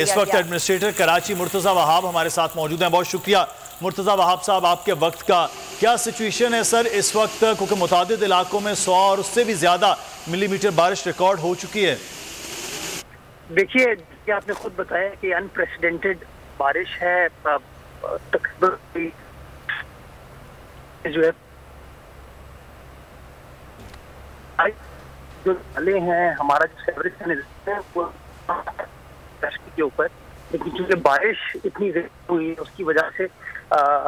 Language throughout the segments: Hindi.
इस वक्त एडमिनिस्ट्रेटर कराची मुर्तज़ा वहाब हमारे साथ मौजूद हैं। बहुत शुक्रिया मुर्तज़ा वहाब साहब आपके वक्त का। क्या सिचुएशन है सर इस वक्त, क्योंकि मुतादिद इलाकों में 100 और उससे भी ज़्यादा मिलीमीटर बारिश रिकॉर्ड हो चुकी है? देखिए, आपने खुद बताया कि अनप्रेसिडेंटेड बारिश है। तकरीबन जो है जो नाले हैं, हमारा जो सेवरेज है वो के ऊपर, लेकिन चूंकि बारिश इतनी ज्यादा हुई है उसकी वजह से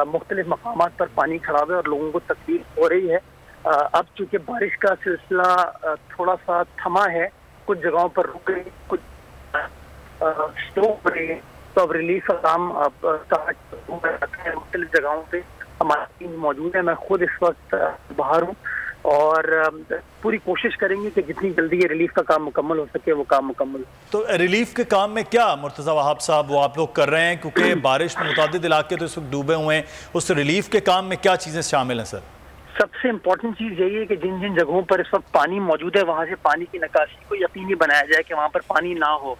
मुख्तलिफ मकामात पर पानी खड़ा है और लोगों को तकलीफ हो रही है। अब चूंकि बारिश का सिलसिला थोड़ा सा थमा है, कुछ जगहों पर रुक गई, कुछ स्लो हो रही है, तो अब रिलीफ का काम मुख्तलिफ जगहों पे हमारी टीम मौजूद है। मैं खुद इस वक्त बाहर हूँ और पूरी कोशिश करेंगे कि जितनी जल्दी ये रिलीफ का काम मुकम्मल हो सके वो काम मुकम्मल। तो रिलीफ के काम में क्या मुर्तज़ा वहाब साहब वो आप लोग कर रहे हैं, क्योंकि बारिश में मुतादिद इलाके तो इस वक्त डूबे हुए हैं, उस रिलीफ के काम में क्या चीज़ें शामिल हैं सर? सबसे इम्पोर्टेंट चीज़ यही है कि जिन जिन जगहों पर इस वक्त पानी मौजूद है वहाँ से पानी की निकासी को यकीनी बनाया जाए कि वहाँ पर पानी ना हो।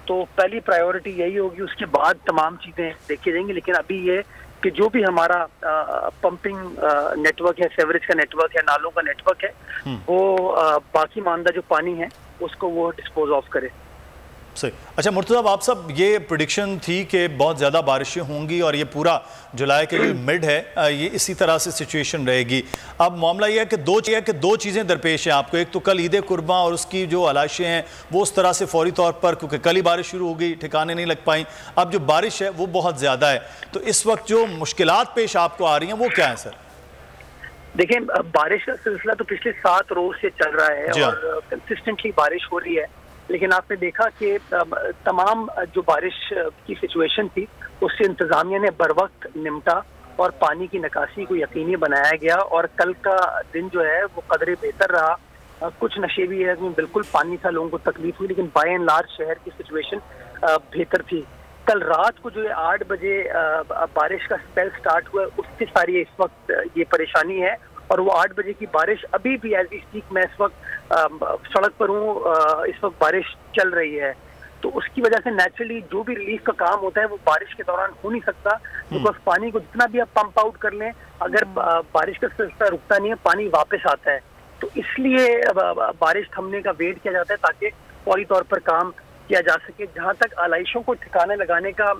तो पहली प्रायोरिटी यही होगी, उसके बाद तमाम चीज़ें देखी जाएंगी। लेकिन अभी ये कि जो भी हमारा पंपिंग नेटवर्क है, सेवरेज का नेटवर्क है, नालों का नेटवर्क है, वो बाकी मानदा जो पानी है उसको वो डिस्पोज ऑफ करे। सही। अच्छा मुर्तज़ा आप सब, ये प्रेडिक्शन थी कि बहुत ज़्यादा बारिशें होंगी और ये पूरा जुलाई के जो मिड है ये इसी तरह से सिचुएशन रहेगी। अब मामला ये है कि दो चीज़ें दरपेश हैं आपको। एक तो कल ईद कुर्बान और उसकी जो अलाइशें हैं वो उस तरह से फौरी तौर पर, क्योंकि कल ही बारिश शुरू हो गई, ठिकाने नहीं लग पाई। अब जो बारिश है वो बहुत ज़्यादा है, तो इस वक्त जो मुश्किलात पेश आपको आ रही हैं वो क्या है सर? देखिए, बारिश का सिलसिला तो पिछले 7 रोज से चल रहा है और कंसिस्टेंटली बारिश हो रही है। लेकिन आपने देखा कि तमाम जो बारिश की सिचुएशन थी उससे इंतजामिया ने बर वक्त निपटा और पानी की निकासी को यकीनी बनाया गया। और कल का दिन जो है वो कदरे बेहतर रहा। कुछ नशेबी है में बिल्कुल पानी था, लोगों को तकलीफ हुई, लेकिन बाय एंड लार्ज शहर की सिचुएशन बेहतर थी। कल रात को जो है 8 बजे बारिश का स्पेल स्टार्ट हुआ, उससे सारी इस वक्त ये परेशानी है। और वो 8 बजे की बारिश अभी भी एज वी स्पीक मैं इस वक्त सड़क पर हूँ, इस वक्त बारिश चल रही है। तो उसकी वजह से नेचुरली जो भी रिलीफ का काम होता है वो बारिश के दौरान हो नहीं सकता, बिकॉज पानी को जितना भी आप पंप आउट कर लें, अगर बारिश का सिलसिला रुकता नहीं है पानी वापस आता है। तो इसलिए बारिश थमने का वेट किया जाता है ताकि फौरी तौर पर काम किया जा सके। जहाँ तक आलाइशों को ठिकाने लगाने का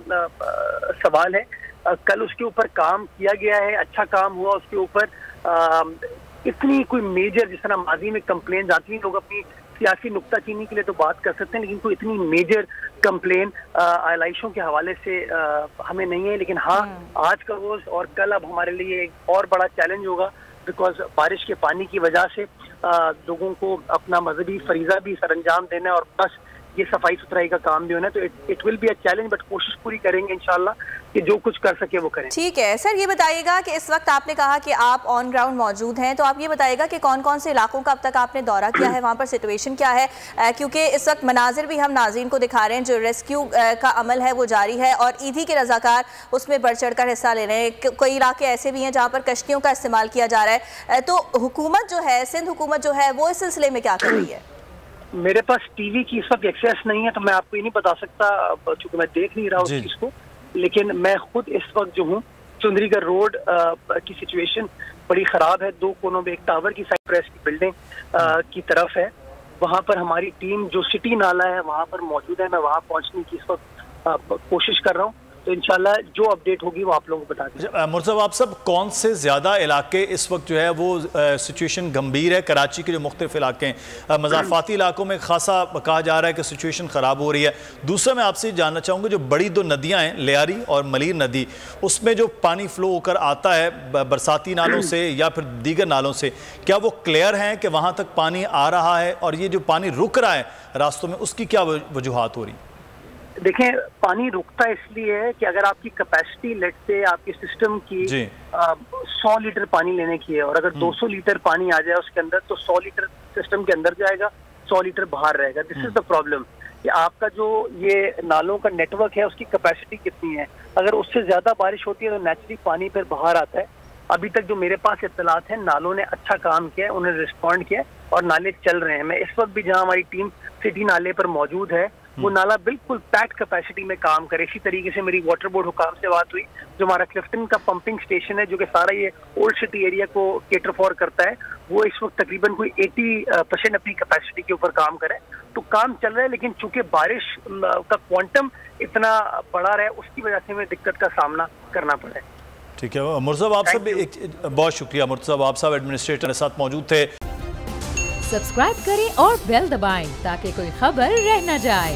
सवाल है, कल उसके ऊपर काम किया गया है, अच्छा काम हुआ उसके ऊपर। इतनी कोई मेजर, जिस तरह माजी में कंप्लेन आती हैं, लोग अपनी सियासी नुक्ताचीनी के लिए तो बात कर सकते हैं, लेकिन कोई इतनी मेजर कंप्लेन आलाइशों के हवाले से हमें नहीं है। लेकिन हाँ, आज का रोज और कल अब हमारे लिए एक और बड़ा चैलेंज होगा, बिकॉज बारिश के पानी की वजह से लोगों को अपना मजहबी फरीजा भी सरअंजाम देना है और बस ये सफाई सुथराई का काम भी होना है। तो it will be a challenge, but कोशिश पूरी करेंगे इंशाल्लाह कि जो कुछ कर सके वो करें। ठीक है सर, ये बताइएगा कि इस वक्त आपने कहा कि आप ऑन ग्राउंड मौजूद हैं, तो आप ये बताइएगा कि कौन कौन से इलाकों का अब तक आपने दौरा किया है, वहाँ पर सिचुएशन क्या है, क्योंकि इस वक्त मनाजिर भी हम नाज़रीन को दिखा रहे हैं, जो रेस्क्यू का अमल है वो जारी है और ईदी के रजाकार उसमें बढ़ चढ़ कर हिस्सा ले रहे हैं। कई इलाके ऐसे भी हैं जहाँ पर कश्तियों का इस्तेमाल किया जा रहा है। तो हुकूमत जो है, सिंध हुकूमत जो है, वो इस सिलसिले में क्या कर रही है? मेरे पास टीवी की इस वक्त एक्सेस नहीं है, तो मैं आपको ये नहीं बता सकता चूंकि मैं देख नहीं रहा उस चीज को। लेकिन मैं खुद इस वक्त जो हूँ, चुंदरीगढ़ रोड की सिचुएशन बड़ी खराब है। 2 कोनों में एक टावर की साइप्रेस की बिल्डिंग की तरफ है, वहाँ पर हमारी टीम जो सिटी नाला है वहाँ पर मौजूद है। मैं वहाँ पहुँचने की इस वक्त कोशिश कर रहा हूँ, तो इंशाल्लाह जो अपडेट होगी वो आप लोगों को बता दें। मुर्तज़ा आप सब, कौन से ज़्यादा इलाके इस वक्त जो है वो सिचुएशन गंभीर है? कराची के जो मुख्तलिफ इलाके हैं, मज़ाफ़ाती इलाकों में खासा कहा जा रहा है कि सिचुएशन ख़राब हो रही है। दूसरा मैं आपसे जानना चाहूँगा, जो बड़ी 2 नदियाँ हैं, लियारी और मलीर नदी, उसमें जो पानी फ़्लो होकर आता है बरसाती नालों से या फिर दीगर नालों से, क्या वो क्लियर हैं कि वहाँ तक पानी आ रहा है? और ये जो पानी रुक रहा है रास्तों में, उसकी क्या वजूहात हो रही? देखें, पानी रुकता इसलिए है कि अगर आपकी कैपेसिटी लेट से आपके सिस्टम की 100 लीटर पानी लेने की है और अगर 200 लीटर पानी आ जाए उसके अंदर, तो 100 लीटर सिस्टम के अंदर जाएगा, 100 लीटर बाहर रहेगा। दिस इज द प्रॉब्लम कि आपका जो ये नालों का नेटवर्क है उसकी कैपेसिटी कितनी है। अगर उससे ज्यादा बारिश होती है तो नेचुरली पानी फिर बाहर आता है। अभी तक जो मेरे पास इत्तलात है, नालों ने अच्छा काम किया है, उन्हें रिस्पॉन्ड किया और नाले चल रहे हैं। मैं इस वक्त भी जहाँ हमारी टीम सिटी नाले पर मौजूद है वो नाला बिल्कुल पैक्ड कैपेसिटी में काम करे। इसी तरीके से मेरी वाटर बोर्ड हुकाम से बात हुई, जो हमारा क्लिफ्टन का पंपिंग स्टेशन है जो कि सारा ये ओल्ड सिटी एरिया को केटर फॉर करता है, वो इस वक्त तकरीबन कोई 80% अपनी कैपेसिटी के ऊपर काम करे। तो काम चल रहा है, लेकिन चूंकि बारिश का क्वांटम इतना बड़ा रहा है उसकी वजह से हमें दिक्कत का सामना करना पड़ा है। ठीक है मुर्तज़ा, आप सब बहुत शुक्रिया। मुर्तज़ा आप साहब एडमिनिस्ट्रेटर के साथ मौजूद थे। सब्सक्राइब करें और बेल दबाएं ताकि कोई खबर रह न जाए।